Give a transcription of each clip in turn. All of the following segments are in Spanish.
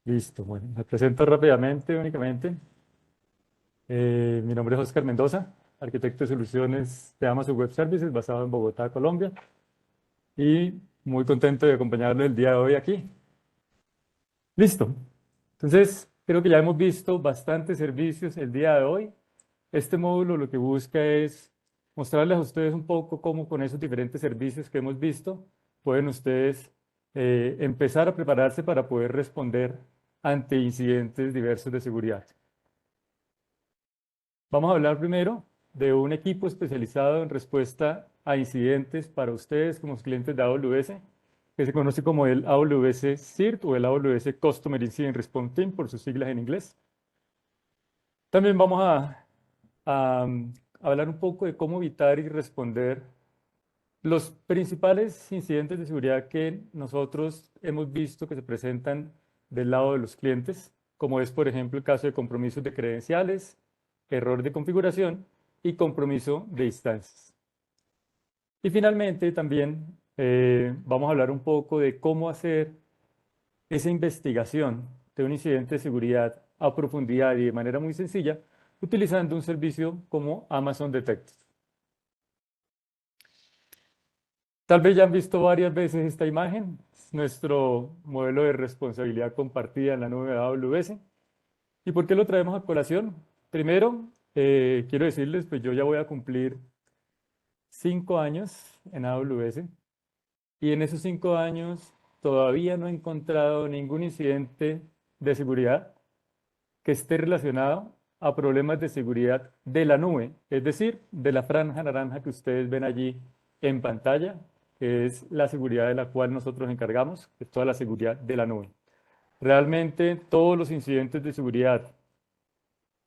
Listo, bueno, me presento rápidamente, únicamente. Mi nombre es Oscar Mendoza, arquitecto de soluciones de Amazon Web Services, basado en Bogotá, Colombia, y muy contento de acompañarlo el día de hoy aquí. Listo. Entonces, creo que ya hemos visto bastantes servicios el día de hoy. Este módulo lo que busca es mostrarles a ustedes un poco cómo con esos diferentes servicios que hemos visto pueden ustedes empezar a prepararse para poder responder ante incidentes diversos de seguridad. Vamos a hablar primero de un equipo especializado en respuesta a incidentes para ustedes como clientes de AWS, que se conoce como el AWS CIRT o el AWS Customer Incident Response Team por sus siglas en inglés. También vamos a hablar un poco de cómo evitar y responder los principales incidentes de seguridad que nosotros hemos visto que se presentan del lado de los clientes, como es, por ejemplo, el caso de compromisos de credenciales, error de configuración y compromiso de instancias. Y finalmente, también vamos a hablar un poco de cómo hacer esa investigación de un incidente de seguridad a profundidad y de manera muy sencilla, utilizando un servicio como Amazon Detect. Tal vez ya han visto varias veces esta imagen, es nuestro modelo de responsabilidad compartida en la nube de AWS. ¿Y por qué lo traemos a colación? Primero, quiero decirles, pues yo ya voy a cumplir 5 años en AWS y en esos 5 años todavía no he encontrado ningún incidente de seguridad que esté relacionado a problemas de seguridad de la nube, es decir, de la franja naranja que ustedes ven allí en pantalla, que es la seguridad de la cual nosotros encargamos, que es toda la seguridad de la nube. Realmente todos los incidentes de seguridad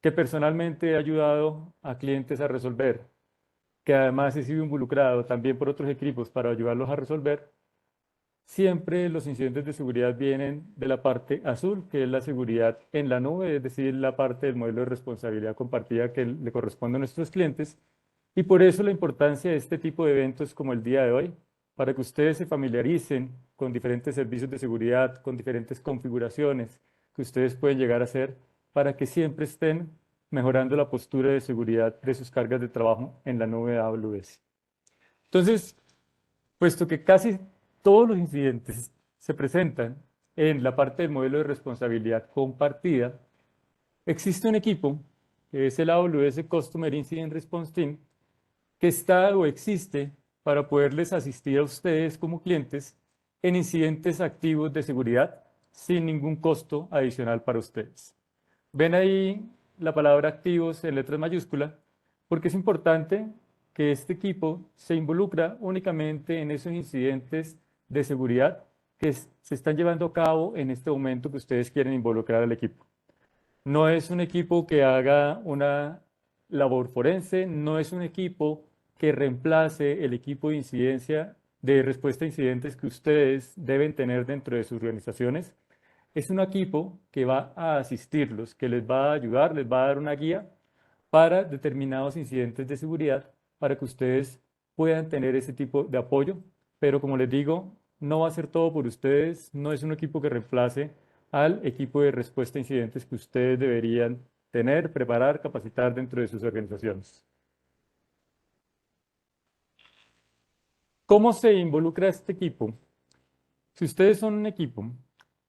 que personalmente he ayudado a clientes a resolver, que además he sido involucrado también por otros equipos para ayudarlos a resolver, siempre los incidentes de seguridad vienen de la parte azul, que es la seguridad en la nube, es decir, la parte del modelo de responsabilidad compartida que le corresponde a nuestros clientes. Y por eso la importancia de este tipo de eventos como el día de hoy, para que ustedes se familiaricen con diferentes servicios de seguridad, con diferentes configuraciones que ustedes pueden llegar a hacer, para que siempre estén mejorando la postura de seguridad de sus cargas de trabajo en la nube de AWS. Entonces, puesto que casi todos los incidentes se presentan en la parte del modelo de responsabilidad compartida, existe un equipo, que es el AWS Customer Incident Response Team, que está o existe para poderles asistir a ustedes como clientes en incidentes activos de seguridad sin ningún costo adicional para ustedes. Ven ahí la palabra activos en letras mayúsculas porque es importante que este equipo se involucra únicamente en esos incidentes de seguridad que se están llevando a cabo en este momento que ustedes quieren involucrar al equipo. No es un equipo que haga una labor forense, no es un equipo que reemplace el equipo de incidencia, de respuesta a incidentes que ustedes deben tener dentro de sus organizaciones. Es un equipo que va a asistirlos, que les va a ayudar, les va a dar una guía para determinados incidentes de seguridad, para que ustedes puedan tener ese tipo de apoyo. Pero como les digo, no va a ser todo por ustedes, no es un equipo que reemplace al equipo de respuesta a incidentes que ustedes deberían tener, preparar, capacitar dentro de sus organizaciones. ¿Cómo se involucra este equipo? Si ustedes son un equipo,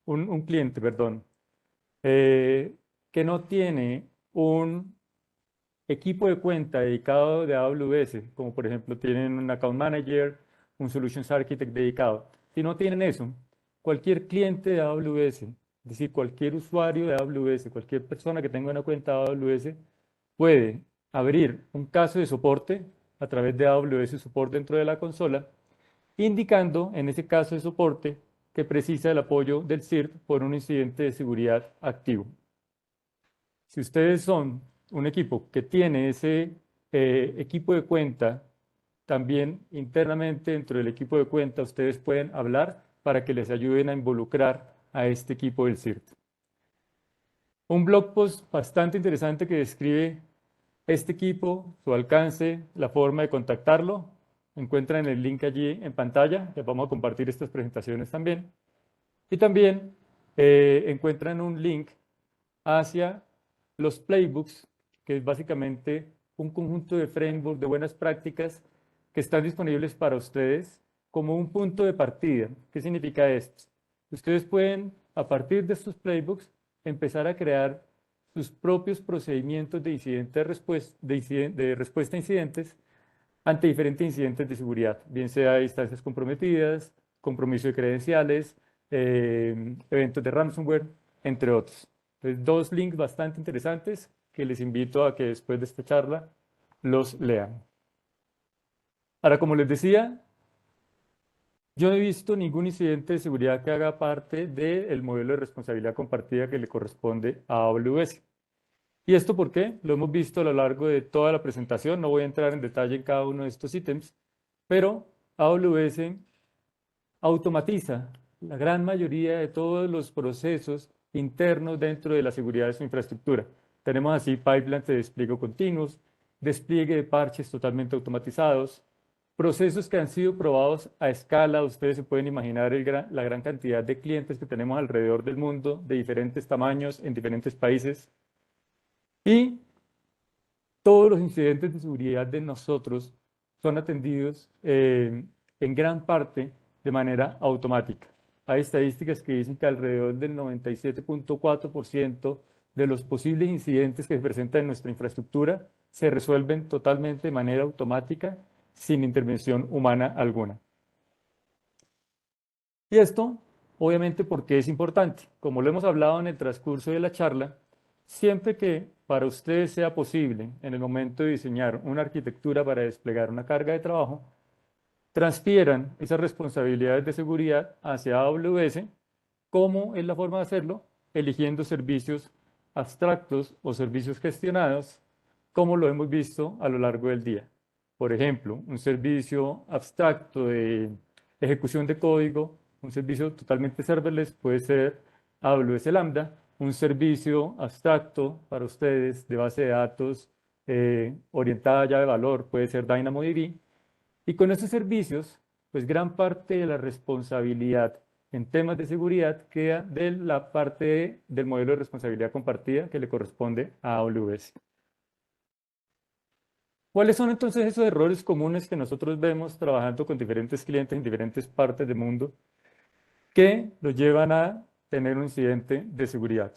un cliente, perdón, eh, que no tiene un equipo de cuenta dedicado de AWS, como por ejemplo tienen un account manager, un solutions architect dedicado. Si no tienen eso, cualquier cliente de AWS, es decir, cualquier usuario de AWS, cualquier persona que tenga una cuenta de AWS, puede abrir un caso de soporte a través de AWS Support dentro de la consola, indicando en ese caso de soporte que precisa el apoyo del CIRT por un incidente de seguridad activo. Si ustedes son un equipo que tiene ese equipo de cuenta, también internamente dentro del equipo de cuenta, ustedes pueden hablar para que les ayuden a involucrar a este equipo del CIRT. Un blog post bastante interesante que describe este equipo, su alcance, la forma de contactarlo. Encuentran el link allí en pantalla. Les vamos a compartir estas presentaciones también. Y también encuentran un link hacia los playbooks, que es básicamente un conjunto de frameworks de buenas prácticas que están disponibles para ustedes como un punto de partida. ¿Qué significa esto? Ustedes pueden, a partir de estos playbooks, empezar a crear sus propios procedimientos de, de respuesta a incidentes ante diferentes incidentes de seguridad, bien sea instancias comprometidas, compromiso de credenciales, eventos de ransomware, entre otros. Entonces, dos links bastante interesantes que les invito a que después de esta charla los lean. Ahora, como les decía, yo no he visto ningún incidente de seguridad que haga parte del modelo de responsabilidad compartida que le corresponde a AWS. ¿Y esto por qué? Lo hemos visto a lo largo de toda la presentación, no voy a entrar en detalle en cada uno de estos ítems, pero AWS automatiza la gran mayoría de todos los procesos internos dentro de la seguridad de su infraestructura. Tenemos así pipelines de despliegue continuos, despliegue de parches totalmente automatizados, procesos que han sido probados a escala. Ustedes se pueden imaginar la gran cantidad de clientes que tenemos alrededor del mundo, de diferentes tamaños, en diferentes países. Y todos los incidentes de seguridad de nosotros son atendidos en gran parte de manera automática. Hay estadísticas que dicen que alrededor del 97.4% de los posibles incidentes que se presentan en nuestra infraestructura se resuelven totalmente de manera automática, sin intervención humana alguna. Y esto, obviamente, porque es importante. Como lo hemos hablado en el transcurso de la charla, siempre que para ustedes sea posible, en el momento de diseñar una arquitectura para desplegar una carga de trabajo, transfieran esas responsabilidades de seguridad hacia AWS. ¿Cómo es la forma de hacerlo? Eligiendo servicios abstractos o servicios gestionados, como lo hemos visto a lo largo del día. Por ejemplo, un servicio abstracto de ejecución de código, un servicio totalmente serverless puede ser AWS Lambda, un servicio abstracto para ustedes de base de datos orientada a llave de valor puede ser DynamoDB. Y con estos servicios, pues gran parte de la responsabilidad en temas de seguridad queda de la parte del modelo de responsabilidad compartida que le corresponde a AWS. ¿Cuáles son entonces esos errores comunes que nosotros vemos trabajando con diferentes clientes en diferentes partes del mundo que los llevan a tener un incidente de seguridad?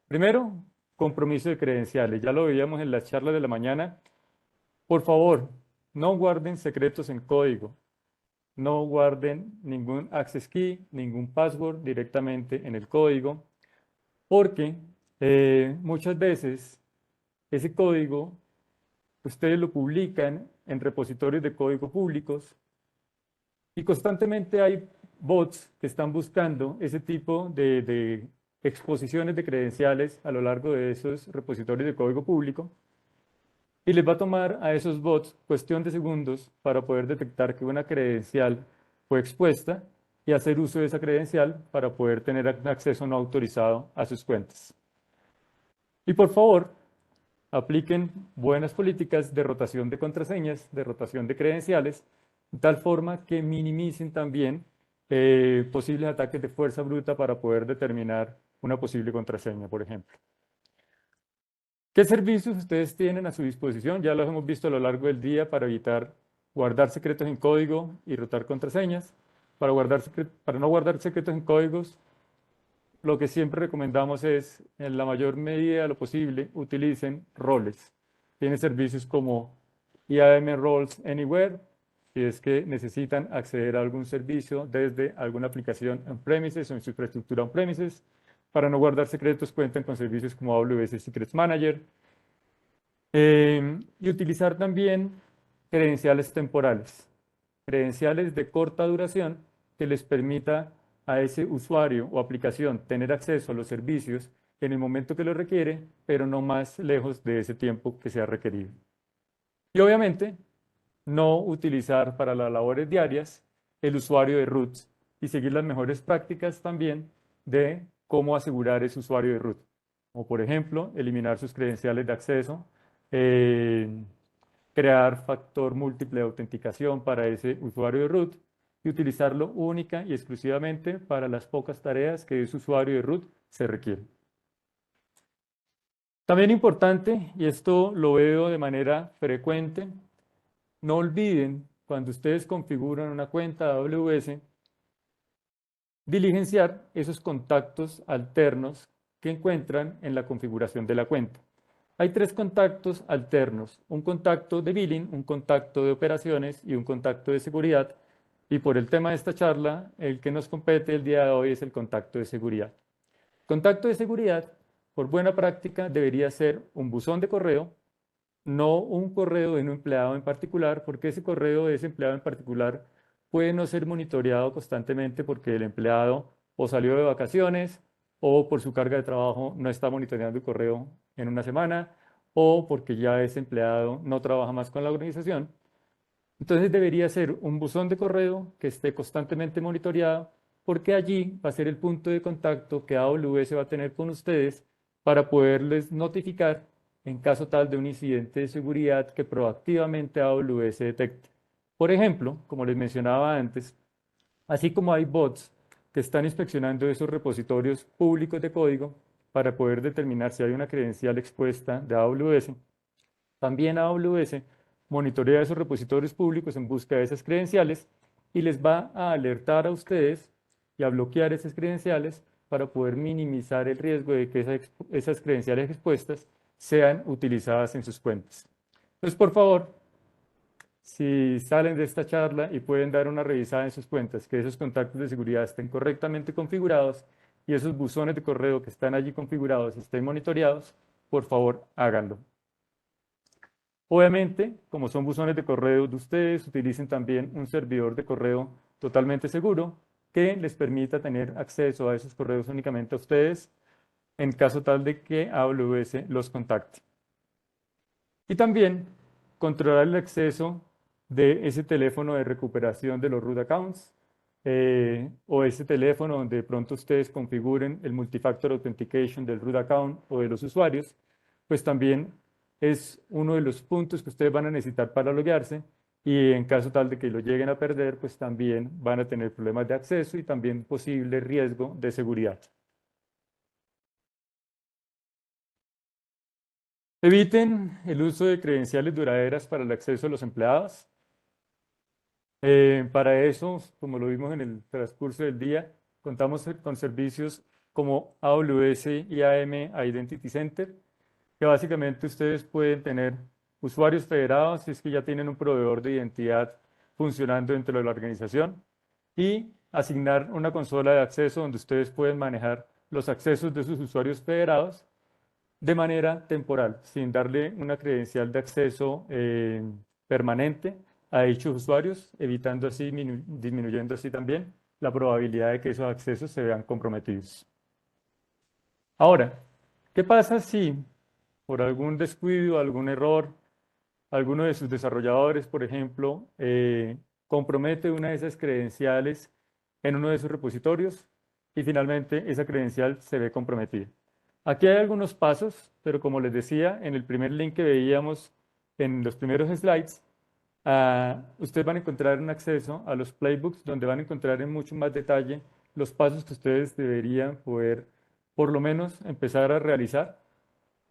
Primero, compromiso de credenciales. Ya lo veíamos en las charlas de la mañana. Por favor, no guarden secretos en código. No guarden ningún access key, ningún password directamente en el código, porque muchas veces ese código ustedes lo publican en repositorios de código públicos y constantemente hay bots que están buscando ese tipo de exposiciones de credenciales a lo largo de esos repositorios de código público. Y les va a tomar a esos bots cuestión de segundos para poder detectar que una credencial fue expuesta y hacer uso de esa credencial para poder tener acceso no autorizado a sus cuentas. Y por favor, apliquen buenas políticas de rotación de contraseñas, de rotación de credenciales, de tal forma que minimicen también posibles ataques de fuerza bruta para poder determinar una posible contraseña, por ejemplo. ¿Qué servicios ustedes tienen a su disposición? Ya los hemos visto a lo largo del día para evitar guardar secretos en código y rotar contraseñas. Para no guardar secretos en códigos, lo que siempre recomendamos es, en la mayor medida de lo posible, utilicen roles. Tienen servicios como IAM Roles Anywhere, si es que necesitan acceder a algún servicio desde alguna aplicación on-premises o en su infraestructura on-premises. Para no guardar secretos, cuentan con servicios como AWS Secrets Manager. Y utilizar también credenciales temporales, credenciales de corta duración que les permita a ese usuario o aplicación tener acceso a los servicios en el momento que lo requiere, pero no más lejos de ese tiempo que sea requerido. Y obviamente, no utilizar para las labores diarias el usuario de root y seguir las mejores prácticas también de cómo asegurar ese usuario de root. Como por ejemplo, eliminar sus credenciales de acceso, eh, crear factor múltiple de autenticación para ese usuario de root y utilizarlo única y exclusivamente para las pocas tareas que ese usuario de root se requiere. También importante, y esto lo veo de manera frecuente, no olviden cuando ustedes configuran una cuenta AWS, diligenciar esos contactos alternos que encuentran en la configuración de la cuenta. Hay 3 contactos alternos, un contacto de billing, un contacto de operaciones y un contacto de seguridad. Y por el tema de esta charla, el que nos compete el día de hoy es el contacto de seguridad. Contacto de seguridad, por buena práctica, debería ser un buzón de correo, no un correo de un empleado en particular, porque ese correo de ese empleado en particular puede no ser monitoreado constantemente porque el empleado o salió de vacaciones o por su carga de trabajo no está monitoreando el correo en una semana o porque ya ese empleado no trabaja más con la organización. Entonces debería ser un buzón de correo que esté constantemente monitoreado porque allí va a ser el punto de contacto que AWS va a tener con ustedes para poderles notificar en caso tal de un incidente de seguridad que proactivamente AWS detecte. Por ejemplo, como les mencionaba antes, así como hay bots que están inspeccionando esos repositorios públicos de código para poder determinar si hay una credencial expuesta de AWS, también AWS monitorea esos repositorios públicos en busca de esas credenciales y les va a alertar a ustedes y a bloquear esas credenciales para poder minimizar el riesgo de que esas credenciales expuestas sean utilizadas en sus cuentas. Entonces, por favor, si salen de esta charla y pueden dar una revisada en sus cuentas, que esos contactos de seguridad estén correctamente configurados y esos buzones de correo que están allí configurados estén monitoreados, por favor, háganlo. Obviamente, como son buzones de correo de ustedes, utilicen también un servidor de correo totalmente seguro que les permita tener acceso a esos correos únicamente a ustedes en caso tal de que AWS los contacte. Y también controlar el acceso de ese teléfono de recuperación de los root accounts o ese teléfono donde de pronto ustedes configuren el multifactor authentication del root account o de los usuarios, pues también es uno de los puntos que ustedes van a necesitar para loguearse y en caso tal de que lo lleguen a perder, pues también van a tener problemas de acceso y también posible riesgo de seguridad. Eviten el uso de credenciales duraderas para el acceso de los empleados. Para eso, como lo vimos en el transcurso del día, contamos con servicios como AWS IAM Identity Center, que básicamente ustedes pueden tener usuarios federados si es que ya tienen un proveedor de identidad funcionando dentro de la organización y asignar una consola de acceso donde ustedes pueden manejar los accesos de sus usuarios federados de manera temporal, sin darle una credencial de acceso permanente a dichos usuarios, evitando así, disminuyendo así también la probabilidad de que esos accesos se vean comprometidos. Ahora, ¿qué pasa si por algún descuido, algún error, alguno de sus desarrolladores, por ejemplo, compromete una de esas credenciales en uno de sus repositorios y finalmente esa credencial se ve comprometida? Aquí hay algunos pasos, pero como les decía, en el primer link que veíamos en los primeros slides, ustedes van a encontrar un acceso a los playbooks donde van a encontrar en mucho más detalle los pasos que ustedes deberían poder, por lo menos, empezar a realizar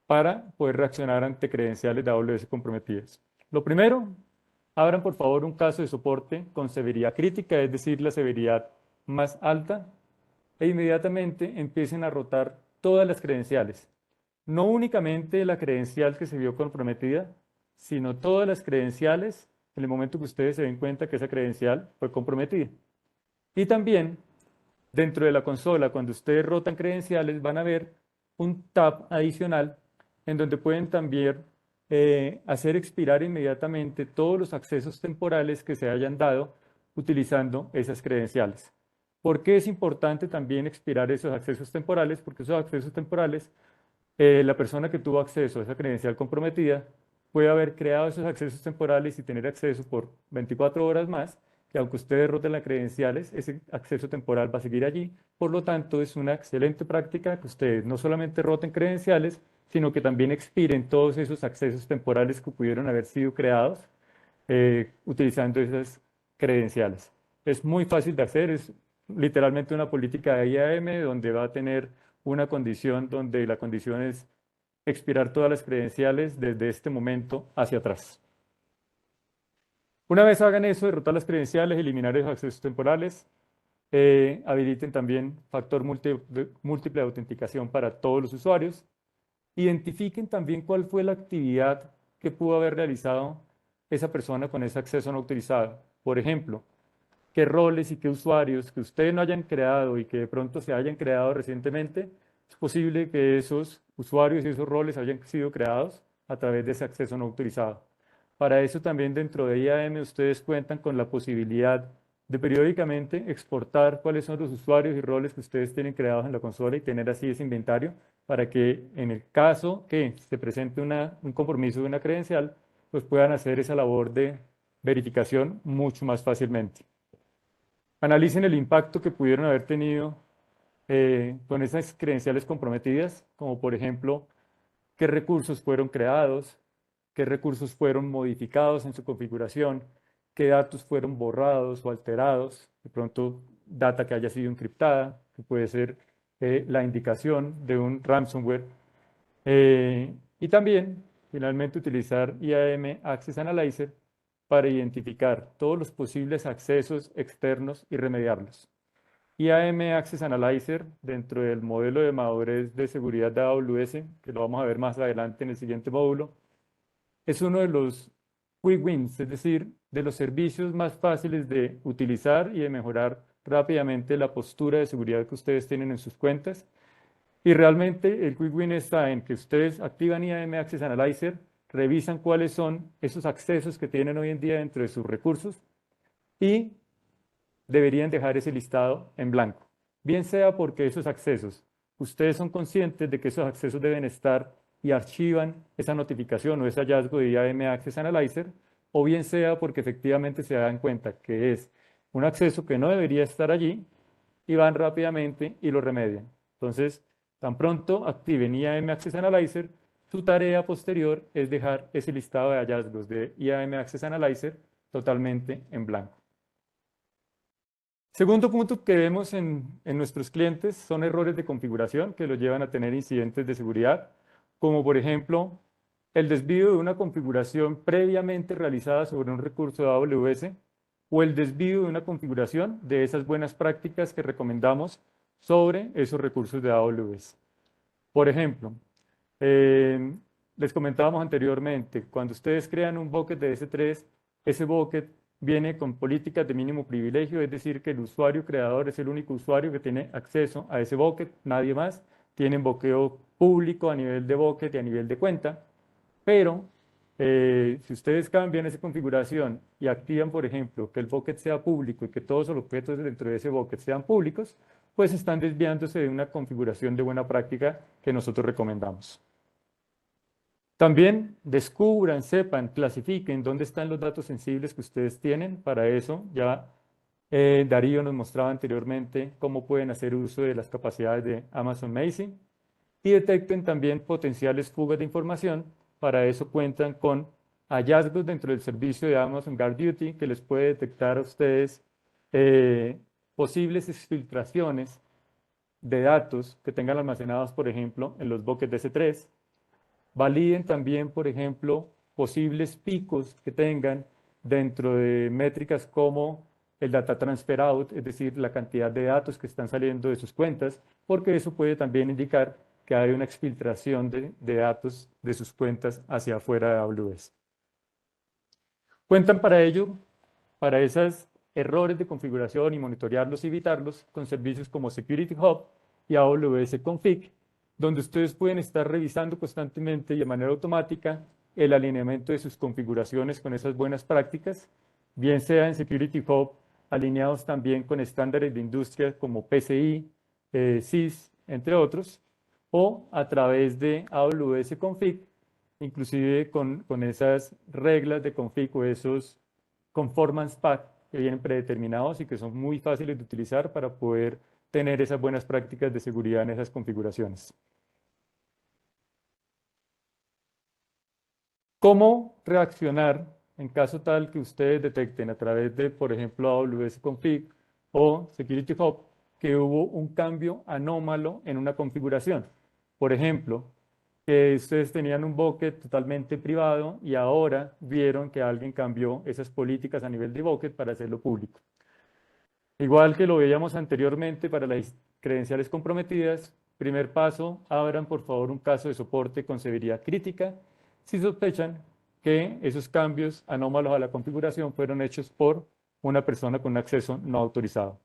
para poder reaccionar ante credenciales de AWS comprometidas. Lo primero, abran por favor un caso de soporte con severidad crítica, es decir, la severidad más alta, e inmediatamente empiecen a rotar todas las credenciales. No únicamente la credencial que se vio comprometida, sino todas las credenciales en el momento que ustedes se den cuenta que esa credencial fue comprometida. Y también dentro de la consola, cuando ustedes rotan credenciales, van a ver un tab adicional en donde pueden también hacer expirar inmediatamente todos los accesos temporales que se hayan dado utilizando esas credenciales. ¿Por qué es importante también expirar esos accesos temporales? Porque esos accesos temporales, la persona que tuvo acceso a esa credencial comprometida puede haber creado esos accesos temporales y tener acceso por 24 horas más, que aunque ustedes roten las credenciales, ese acceso temporal va a seguir allí. Por lo tanto, es una excelente práctica que ustedes no solamente roten credenciales, sino que también expiren todos esos accesos temporales que pudieron haber sido creados utilizando esas credenciales. Es muy fácil de hacer, es literalmente una política de IAM donde va a tener una condición donde la condición es expirar todas las credenciales desde este momento hacia atrás. Una vez hagan eso, derrotar las credenciales, eliminar esos accesos temporales, habiliten también factor múltiple de autenticación para todos los usuarios. Identifiquen también cuál fue la actividad que pudo haber realizado esa persona con ese acceso no autorizado. Por ejemplo, qué roles y qué usuarios que ustedes no hayan creado y que de pronto se hayan creado recientemente, es posible que esos usuarios y esos roles hayan sido creados a través de ese acceso no autorizado. Para eso también dentro de IAM ustedes cuentan con la posibilidad de periódicamente exportar cuáles son los usuarios y roles que ustedes tienen creados en la consola y tener así ese inventario para que en el caso que se presente un compromiso de una credencial, pues puedan hacer esa labor de verificación mucho más fácilmente. Analicen el impacto que pudieron haber tenido con esas credenciales comprometidas, como por ejemplo, qué recursos fueron creados, qué recursos fueron modificados en su configuración, qué datos fueron borrados o alterados, de pronto data que haya sido encriptada, que puede ser la indicación de un ransomware. Y también, finalmente, utilizar IAM Access Analyzer para identificar todos los posibles accesos externos y remediarlos. IAM Access Analyzer, dentro del modelo de madurez de seguridad de AWS, que lo vamos a ver más adelante en el siguiente módulo, es uno de los quick wins, es decir, de los servicios más fáciles de utilizar y de mejorar rápidamente la postura de seguridad que ustedes tienen en sus cuentas. Y realmente el quick win está en que ustedes activan IAM Access Analyzer, revisan cuáles son esos accesos que tienen hoy en día dentro de sus recursos y deberían dejar ese listado en blanco. Bien sea porque esos accesos, ustedes son conscientes de que esos accesos deben estar y archivan esa notificación o ese hallazgo de IAM Access Analyzer, o bien sea porque efectivamente se dan cuenta que es un acceso que no debería estar allí y van rápidamente y lo remedian. Entonces, tan pronto activen IAM Access Analyzer, su tarea posterior es dejar ese listado de hallazgos de IAM Access Analyzer totalmente en blanco. Segundo punto que vemos en nuestros clientes son errores de configuración que los llevan a tener incidentes de seguridad, como por ejemplo el desvío de una configuración previamente realizada sobre un recurso de AWS o el desvío de una configuración de esas buenas prácticas que recomendamos sobre esos recursos de AWS. Por ejemplo, eh, les comentábamos anteriormente, cuando ustedes crean un bucket de S3, ese bucket viene con políticas de mínimo privilegio, es decir, que el usuario creador es el único usuario que tiene acceso a ese bucket, nadie más. Tienen bloqueo público a nivel de bucket y a nivel de cuenta, pero si ustedes cambian esa configuración y activan, por ejemplo, que el bucket sea público y que todos los objetos dentro de ese bucket sean públicos, pues están desviándose de una configuración de buena práctica que nosotros recomendamos. También descubran, sepan, clasifiquen dónde están los datos sensibles que ustedes tienen. Para eso ya Darío nos mostraba anteriormente cómo pueden hacer uso de las capacidades de Amazon Macie y detecten también potenciales fugas de información. Para eso cuentan con hallazgos dentro del servicio de Amazon GuardDuty que les puede detectar a ustedes posibles exfiltraciones de datos que tengan almacenados, por ejemplo, en los buckets de S3. Validen también, por ejemplo, posibles picos que tengan dentro de métricas como el data transfer out, es decir, la cantidad de datos que están saliendo de sus cuentas, porque eso puede también indicar que hay una exfiltración de datos de sus cuentas hacia afuera de AWS. Cuentan para ello, para esos errores de configuración y monitorearlos y evitarlos, con servicios como Security Hub y AWS Config, donde ustedes pueden estar revisando constantemente y de manera automática el alineamiento de sus configuraciones con esas buenas prácticas, bien sea en Security Hub, alineados también con estándares de industria como PCI, CIS, entre otros, o a través de AWS Config, inclusive con esas reglas de config o esos conformance pack que vienen predeterminados y que son muy fáciles de utilizar para poder tener esas buenas prácticas de seguridad en esas configuraciones. ¿Cómo reaccionar en caso tal que ustedes detecten a través de, por ejemplo, AWS Config o Security Hub, que hubo un cambio anómalo en una configuración. Por ejemplo, que ustedes tenían un bucket totalmente privado y ahora vieron que alguien cambió esas políticas a nivel de bucket para hacerlo público. Igual que lo veíamos anteriormente para las credenciales comprometidas, primer paso, abran por favor un caso de soporte con severidad crítica si sospechan que esos cambios anómalos a la configuración fueron hechos por una persona con un acceso no autorizado.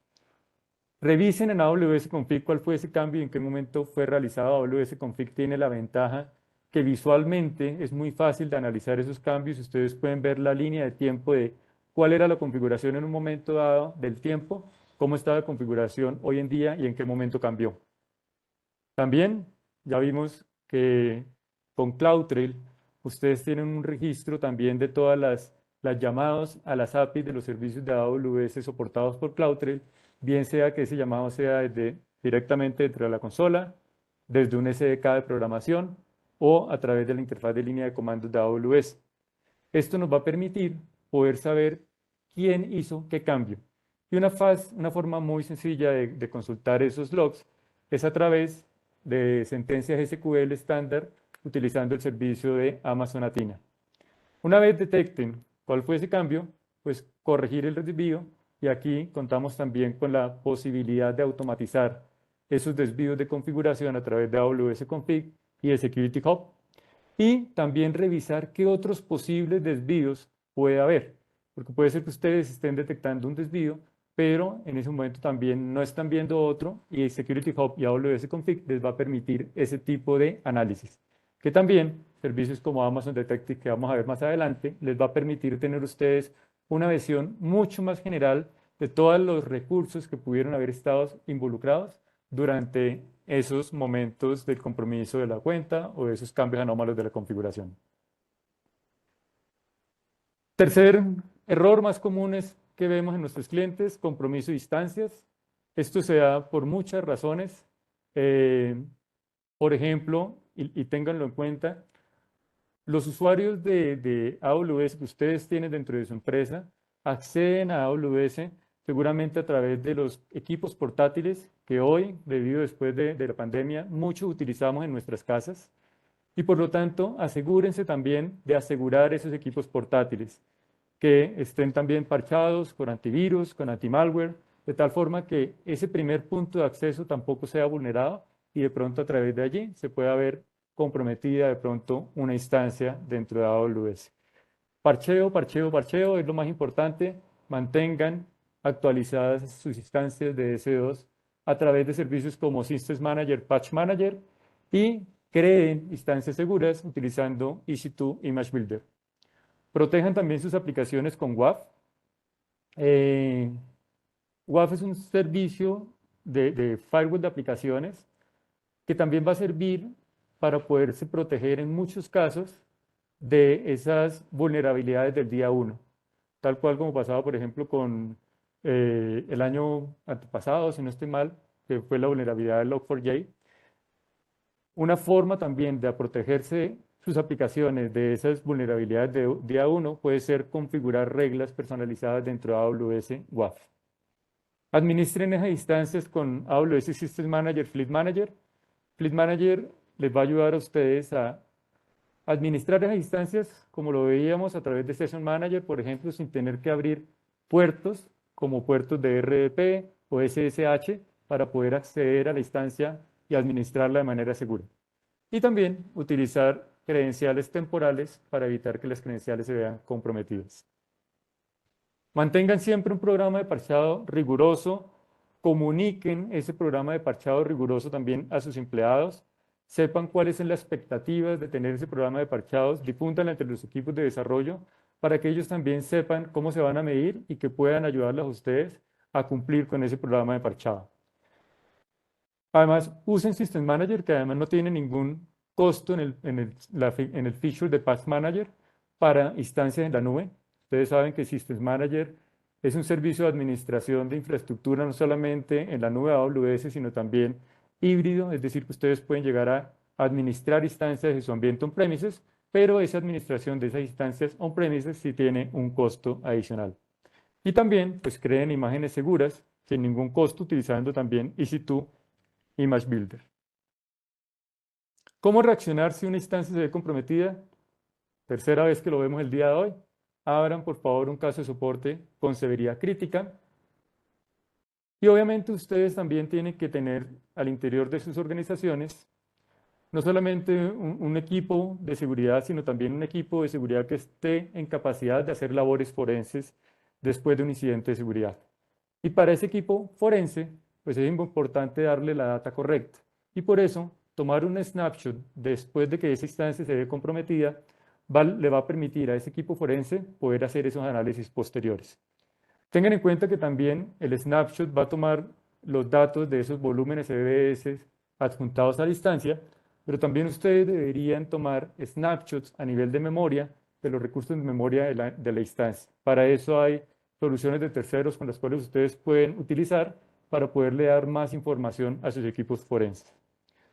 Revisen en AWS Config cuál fue ese cambio y en qué momento fue realizado. AWS Config tiene la ventaja que visualmente es muy fácil de analizar esos cambios. Ustedes pueden ver la línea de tiempo de cuál era la configuración en un momento dado del tiempo, cómo está la configuración hoy en día y en qué momento cambió. También ya vimos que con CloudTrail ustedes tienen un registro también de todas las llamados a las APIs de los servicios de AWS soportados por CloudTrail, bien sea que ese llamado sea directamente dentro de la consola, desde un SDK de programación o a través de la interfaz de línea de comandos de AWS. Esto nos va a permitir poder saber quién hizo qué cambio. Y una forma muy sencilla de consultar esos logs es a través de sentencias SQL estándar utilizando el servicio de Amazon Athena. Una vez detecten cuál fue ese cambio, pues corregir el desvío y aquí contamos también con la posibilidad de automatizar esos desvíos de configuración a través de AWS Config y de Security Hub y también revisar qué otros posibles desvíos puede haber, porque puede ser que ustedes estén detectando un desvío, pero en ese momento también no están viendo otro y Security Hub y AWS Config les va a permitir ese tipo de análisis, que también servicios como Amazon Detective, que vamos a ver más adelante, les va a permitir tener ustedes una visión mucho más general de todos los recursos que pudieron haber estado involucrados durante esos momentos del compromiso de la cuenta o de esos cambios anómalos de la configuración. Tercer error más común es que vemos en nuestros clientes, compromiso de instancias. Esto se da por muchas razones. Por ejemplo, y ténganlo en cuenta, los usuarios de AWS que ustedes tienen dentro de su empresa acceden a AWS seguramente a través de los equipos portátiles que hoy, debido después de la pandemia, muchos utilizamos en nuestras casas. Y por lo tanto, asegúrense también de asegurar esos equipos portátiles, que estén también parchados con antivirus, con antimalware, de tal forma que ese primer punto de acceso tampoco sea vulnerado y de pronto a través de allí se pueda ver comprometida de pronto una instancia dentro de AWS. Parcheo, parcheo, parcheo es lo más importante. Mantengan actualizadas sus instancias de S2 a través de servicios como Systems Manager, Patch Manager y creen instancias seguras utilizando EC2 Image Builder. Protejan también sus aplicaciones con WAF. WAF es un servicio de firewall de aplicaciones que también va a servir para poderse proteger en muchos casos de esas vulnerabilidades del día 1, tal cual como pasaba, por ejemplo, con el año antepasado, si no estoy mal, que fue la vulnerabilidad de Log4j. Una forma también de protegerse sus aplicaciones de esas vulnerabilidades de día 1 puede ser configurar reglas personalizadas dentro de AWS WAF. Administren esas instancias con AWS System Manager, Fleet Manager. Fleet Manager les va a ayudar a ustedes a administrar esas instancias, como lo veíamos a través de Session Manager, por ejemplo, sin tener que abrir puertos como puertos de RDP o SSH para poder acceder a la instancia y administrarla de manera segura. Y también utilizar credenciales temporales para evitar que las credenciales se vean comprometidas. Mantengan siempre un programa de parchado riguroso, comuniquen ese programa de parchado riguroso también a sus empleados, sepan cuáles son las expectativas de tener ese programa de parchados, difúndanlo entre los equipos de desarrollo para que ellos también sepan cómo se van a medir y que puedan ayudarlos a ustedes a cumplir con ese programa de parchado. Además, usen System Manager, que además no tiene ningún costo en el feature de Patch Manager para instancias en la nube. Ustedes saben que System Manager es un servicio de administración de infraestructura no solamente en la nube AWS, sino también híbrido, es decir, que ustedes pueden llegar a administrar instancias de su ambiente on-premises, pero esa administración de esas instancias on-premises sí tiene un costo adicional. Y también, pues creen imágenes seguras sin ningún costo utilizando también EC2 Image Builder. ¿Cómo reaccionar si una instancia se ve comprometida? Tercera vez que lo vemos el día de hoy. Abran, por favor, un caso de soporte con severidad crítica. Y obviamente ustedes también tienen que tener al interior de sus organizaciones no solamente un equipo de seguridad, sino también un equipo de seguridad que esté en capacidad de hacer labores forenses después de un incidente de seguridad. Y para ese equipo forense, pues es importante darle la data correcta. Y por eso, tomar un snapshot después de que esa instancia se ve comprometida, le va a permitir a ese equipo forense poder hacer esos análisis posteriores. Tengan en cuenta que también el snapshot va a tomar los datos de esos volúmenes CBS adjuntados a la instancia, pero también ustedes deberían tomar snapshots a nivel de memoria de los recursos de memoria de la instancia. Para eso hay soluciones de terceros con las cuales ustedes pueden utilizar para poderle dar más información a sus equipos forenses.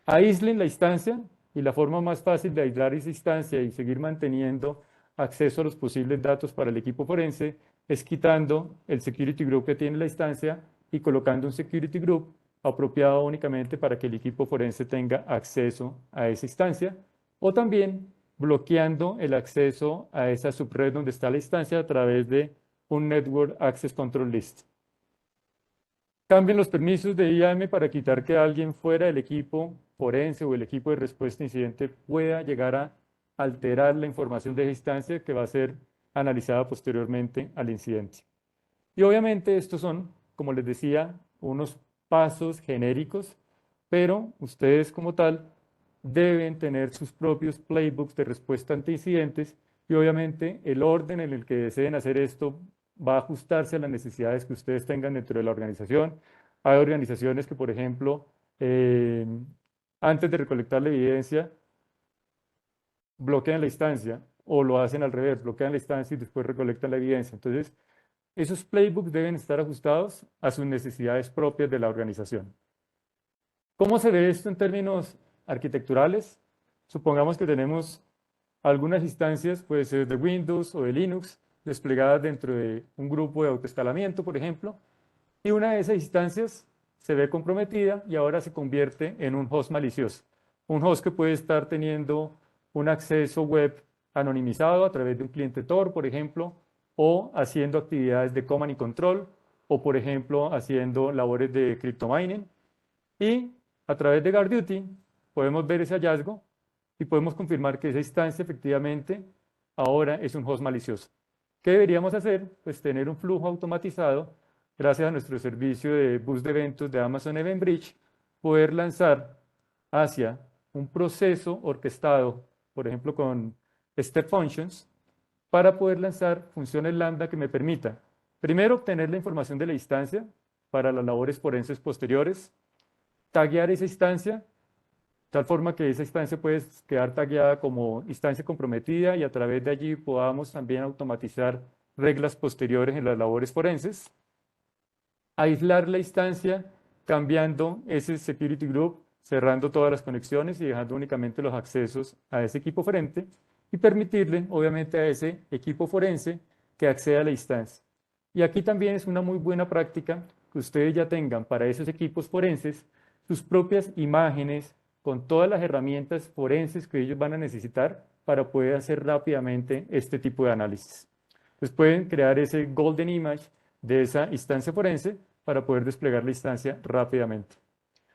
Aíslen la instancia y la forma más fácil de aislar esa instancia y seguir manteniendo acceso a los posibles datos para el equipo forense es quitando el security group que tiene la instancia y colocando un security group apropiado únicamente para que el equipo forense tenga acceso a esa instancia, o también bloqueando el acceso a esa subred donde está la instancia a través de un Network Access Control List. Cambien los permisos de IAM para quitar que alguien fuera del equipo forense o el equipo de respuesta a incidente pueda llegar a alterar la información de esa instancia que va a ser analizada posteriormente al incidente. Y obviamente estos son, como les decía, unos pasos genéricos, pero ustedes como tal deben tener sus propios playbooks de respuesta ante incidentes y obviamente el orden en el que deseen hacer esto va a ajustarse a las necesidades que ustedes tengan dentro de la organización. Hay organizaciones que, por ejemplo, antes de recolectar la evidencia, bloquean la instancia o lo hacen al revés, bloquean la instancia y después recolectan la evidencia. Entonces, esos playbooks deben estar ajustados a sus necesidades propias de la organización. ¿Cómo se ve esto en términos arquitecturales? Supongamos que tenemos algunas instancias, puede ser de Windows o de Linux, desplegadas dentro de un grupo de autoescalamiento, por ejemplo, y una de esas instancias se ve comprometida y ahora se convierte en un host malicioso. Un host que puede estar teniendo un acceso web anonimizado a través de un cliente Tor, por ejemplo, o haciendo actividades de command y control, o por ejemplo, haciendo labores de cryptomining. Y a través de GuardDuty podemos ver ese hallazgo y podemos confirmar que esa instancia efectivamente ahora es un host malicioso. ¿Qué deberíamos hacer? Pues tener un flujo automatizado, gracias a nuestro servicio de bus de eventos de Amazon Event Bridge, poder lanzar hacia un proceso orquestado, por ejemplo, con Step Functions, para poder lanzar funciones lambda que me permita, primero, obtener la información de la instancia para las labores forenses posteriores, taguear esa instancia, tal forma que esa instancia puede quedar tagueada como instancia comprometida y a través de allí podamos también automatizar reglas posteriores en las labores forenses, aislar la instancia cambiando ese security group, cerrando todas las conexiones y dejando únicamente los accesos a ese equipo forense y permitirle, obviamente, a ese equipo forense que acceda a la instancia. Y aquí también es una muy buena práctica que ustedes ya tengan para esos equipos forenses sus propias imágenes con todas las herramientas forenses que ellos van a necesitar para poder hacer rápidamente este tipo de análisis. Entonces pueden crear ese golden image de esa instancia forense para poder desplegar la instancia rápidamente.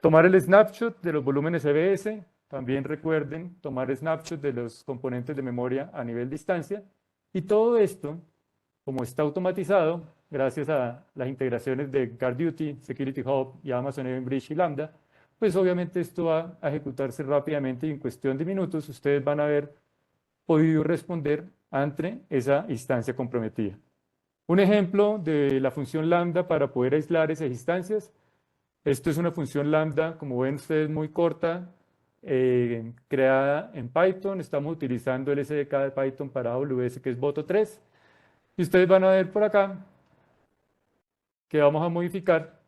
Tomar el snapshot de los volúmenes CBS, también recuerden tomar snapshot de los componentes de memoria a nivel de instancia, y todo esto, como está automatizado, gracias a las integraciones de GuardDuty, Security Hub y Amazon Event Bridge y Lambda, pues obviamente esto va a ejecutarse rápidamente y en cuestión de minutos ustedes van a haber podido responder ante esa instancia comprometida. Un ejemplo de la función lambda para poder aislar esas instancias. Esto es una función lambda, como ven ustedes, muy corta, creada en Python. Estamos utilizando el SDK de Python para AWS, que es Boto3. Y ustedes van a ver por acá que vamos a modificar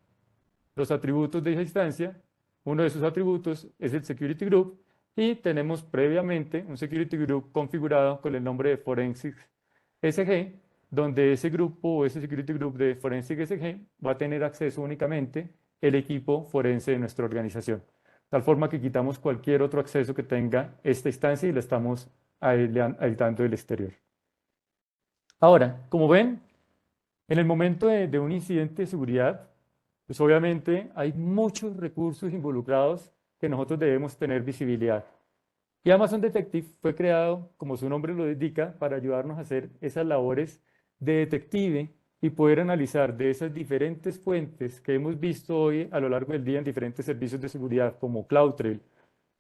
los atributos de esa instancia. Uno de esos atributos es el security group y tenemos previamente un security group configurado con el nombre de Forensics SG, donde ese grupo o ese security group de Forensic SG va a tener acceso únicamente el equipo forense de nuestra organización. Tal forma que quitamos cualquier otro acceso que tenga esta instancia y la estamos aislando del exterior. Ahora, como ven, en el momento de un incidente de seguridad, pues obviamente hay muchos recursos involucrados que nosotros debemos tener visibilidad. Y Amazon Detective fue creado, como su nombre lo indica, para ayudarnos a hacer esas labores de detective y poder analizar de esas diferentes fuentes que hemos visto hoy a lo largo del día en diferentes servicios de seguridad, como CloudTrail,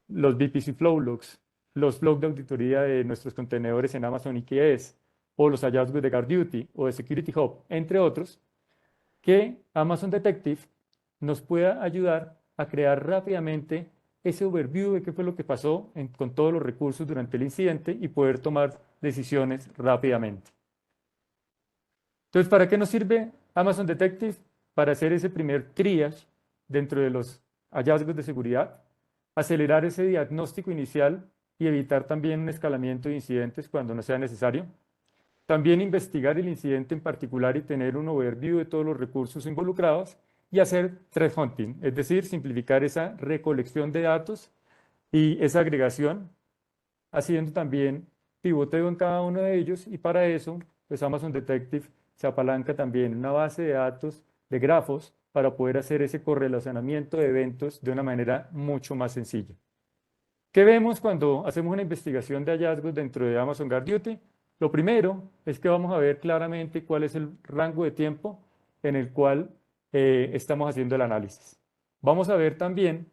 los VPC Flowlogs, los logs de auditoría de nuestros contenedores en Amazon EKS, o los hallazgos de GuardDuty o de Security Hub, entre otros, que Amazon Detective nos pueda ayudar a crear rápidamente ese overview de qué fue lo que pasó con todos los recursos durante el incidente y poder tomar decisiones rápidamente. Entonces, ¿para qué nos sirve Amazon Detective? Para hacer ese primer triage dentro de los hallazgos de seguridad, acelerar ese diagnóstico inicial y evitar también un escalamiento de incidentes cuando no sea necesario. También investigar el incidente en particular y tener un overview de todos los recursos involucrados y hacer threat hunting, es decir, simplificar esa recolección de datos y esa agregación, haciendo también pivoteo en cada uno de ellos y para eso, pues Amazon Detective se apalanca también en una base de datos de grafos para poder hacer ese correlacionamiento de eventos de una manera mucho más sencilla. ¿Qué vemos cuando hacemos una investigación de hallazgos dentro de Amazon GuardDuty? Lo primero es que vamos a ver claramente cuál es el rango de tiempo en el cual estamos haciendo el análisis. Vamos a ver también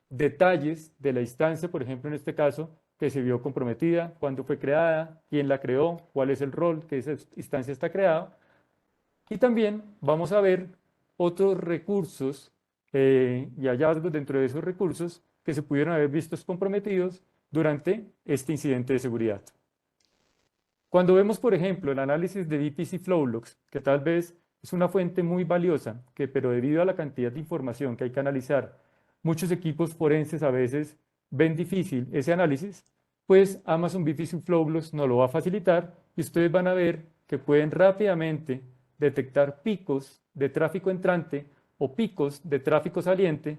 detalles de la instancia, por ejemplo, en este caso, que se vio comprometida, cuándo fue creada, quién la creó, cuál es el rol que esa instancia está creada. Y también vamos a ver otros recursos y hallazgos dentro de esos recursos que se pudieron haber visto comprometidos durante este incidente de seguridad. Cuando vemos, por ejemplo, el análisis de VPC Flowlogs, que tal vez es una fuente muy valiosa, pero debido a la cantidad de información que hay que analizar, muchos equipos forenses a veces ven difícil ese análisis, pues Amazon VPC Flowlogs nos lo va a facilitar y ustedes van a ver que pueden rápidamente detectar picos de tráfico entrante o picos de tráfico saliente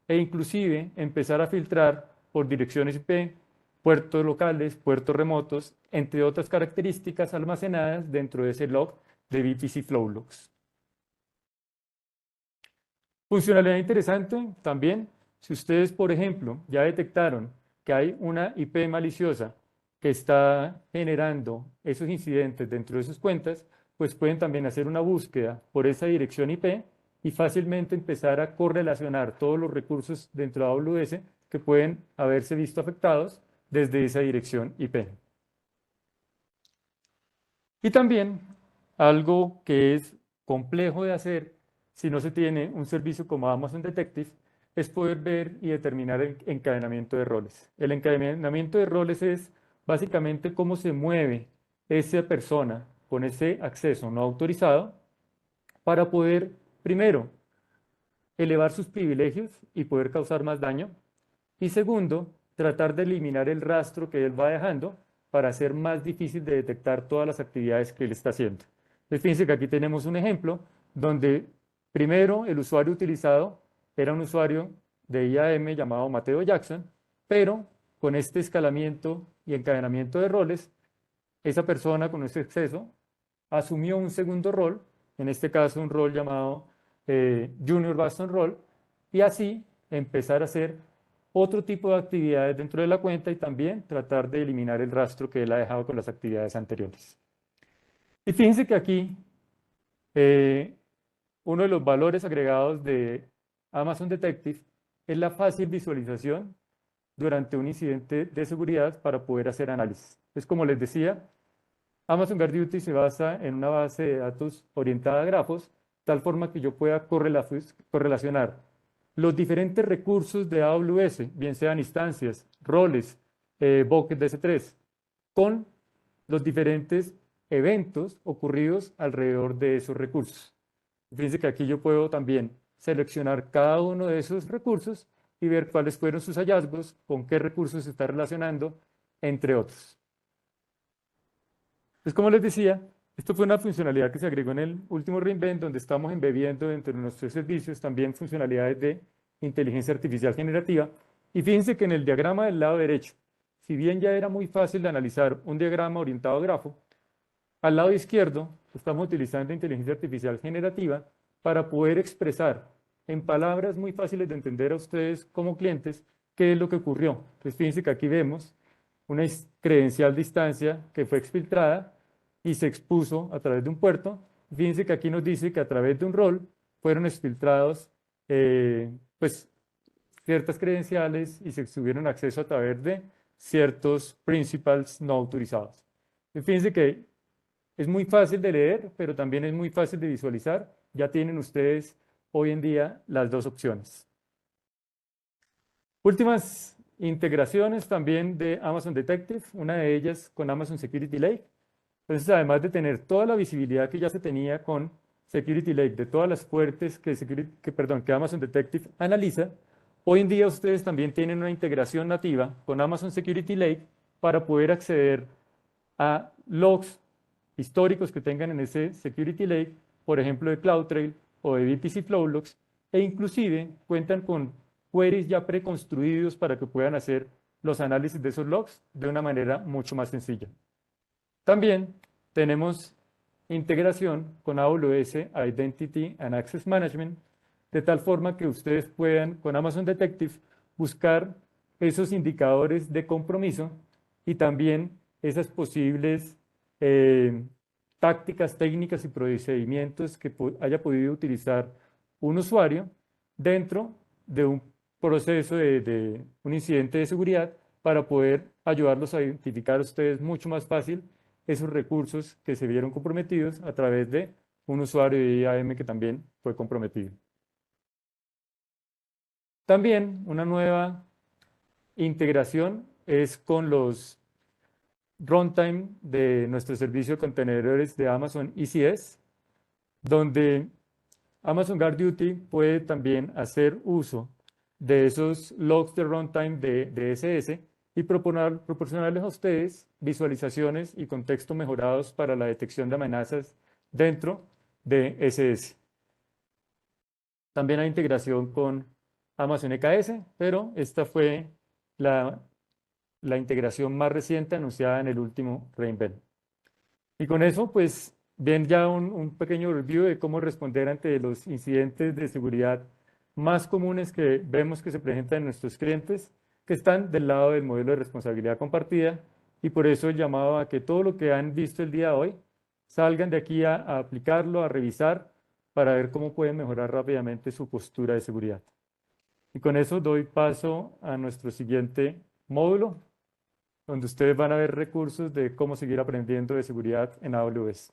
e inclusive empezar a filtrar por direcciones IP, puertos locales, puertos remotos, entre otras características almacenadas dentro de ese log de VPC Flowlogs. Funcionalidad interesante también, si ustedes, por ejemplo, ya detectaron que hay una IP maliciosa que está generando esos incidentes dentro de sus cuentas, pues pueden también hacer una búsqueda por esa dirección IP y fácilmente empezar a correlacionar todos los recursos dentro de AWS que pueden haberse visto afectados desde esa dirección IP. Y también algo que es complejo de hacer si no se tiene un servicio como Amazon Detective es poder ver y determinar el encadenamiento de roles. El encadenamiento de roles es básicamente cómo se mueve esa persona con ese acceso no autorizado para poder, primero, elevar sus privilegios y poder causar más daño. Y segundo, tratar de eliminar el rastro que él va dejando para hacer más difícil de detectar todas las actividades que él está haciendo. Entonces, fíjense que aquí tenemos un ejemplo donde primero el usuario utilizado era un usuario de IAM llamado Mateo Jackson, pero con este escalamiento y encadenamiento de roles, esa persona con ese acceso asumió un segundo rol, en este caso un rol llamado Junior Baston Role, y así empezar a hacer otro tipo de actividades dentro de la cuenta y también tratar de eliminar el rastro que él ha dejado con las actividades anteriores. Y fíjense que aquí eh, uno de los valores agregados de Amazon Detective es la fácil visualización durante un incidente de seguridad para poder hacer análisis. Es como les decía, Amazon GuardDuty se basa en una base de datos orientada a grafos, tal forma que yo pueda correlacionar los diferentes recursos de AWS, bien sean instancias, roles, buckets de S3, con los diferentes eventos ocurridos alrededor de esos recursos. Fíjense que aquí yo puedo también seleccionar cada uno de esos recursos y ver cuáles fueron sus hallazgos, con qué recursos se está relacionando, entre otros. Pues como les decía, esto fue una funcionalidad que se agregó en el último reInvent, donde estamos embebiendo dentro de nuestros servicios también funcionalidades de inteligencia artificial generativa. Y fíjense que en el diagrama del lado derecho, si bien ya era muy fácil de analizar un diagrama orientado a grafo, al lado izquierdo estamos utilizando inteligencia artificial generativa para poder expresar en palabras muy fáciles de entender a ustedes como clientes qué es lo que ocurrió. Entonces fíjense que aquí vemos una credencial de instancia que fue exfiltrada y se expuso a través de un puerto. Fíjense que aquí nos dice que a través de un rol fueron exfiltrados pues, ciertas credenciales y se tuvieron acceso a través de ciertos principals no autorizados. Fíjense que es muy fácil de leer, pero también es muy fácil de visualizar. Ya tienen ustedes hoy en día las dos opciones. Últimas integraciones también de Amazon Detective, una de ellas con Amazon Security Lake. Entonces, además de tener toda la visibilidad que ya se tenía con Security Lake, de todas las fuentes que Amazon Detective analiza, hoy en día ustedes también tienen una integración nativa con Amazon Security Lake para poder acceder a logs históricos que tengan en ese Security Lake, por ejemplo de CloudTrail o de VPC Flowlogs, e inclusive cuentan con queries ya preconstruidos para que puedan hacer los análisis de esos logs de una manera mucho más sencilla. También tenemos integración con AWS Identity and Access Management, de tal forma que ustedes puedan, con Amazon Detective, buscar esos indicadores de compromiso y también esas posibles tácticas, técnicas y procedimientos que haya podido utilizar un usuario dentro de un proceso de un incidente de seguridad para poder ayudarlos a identificar a ustedes mucho más fácil esos recursos que se vieron comprometidos a través de un usuario de IAM que también fue comprometido. También una nueva integración es con los runtime de nuestro servicio de contenedores de Amazon ECS, donde Amazon GuardDuty puede también hacer uso de esos logs de runtime de SS y proporcionarles a ustedes visualizaciones y contextos mejorados para la detección de amenazas dentro de SS. También hay integración con Amazon EKS, pero esta fue la integración más reciente anunciada en el último reInvent. Y con eso, pues, ven ya un pequeño review de cómo responder ante los incidentes de seguridad más comunes que vemos que se presentan en nuestros clientes, que están del lado del modelo de responsabilidad compartida, y por eso el llamado a que todo lo que han visto el día de hoy salgan de aquí a aplicarlo, a revisar, para ver cómo pueden mejorar rápidamente su postura de seguridad. Y con eso doy paso a nuestro siguiente módulo, donde ustedes van a ver recursos de cómo seguir aprendiendo de seguridad en AWS.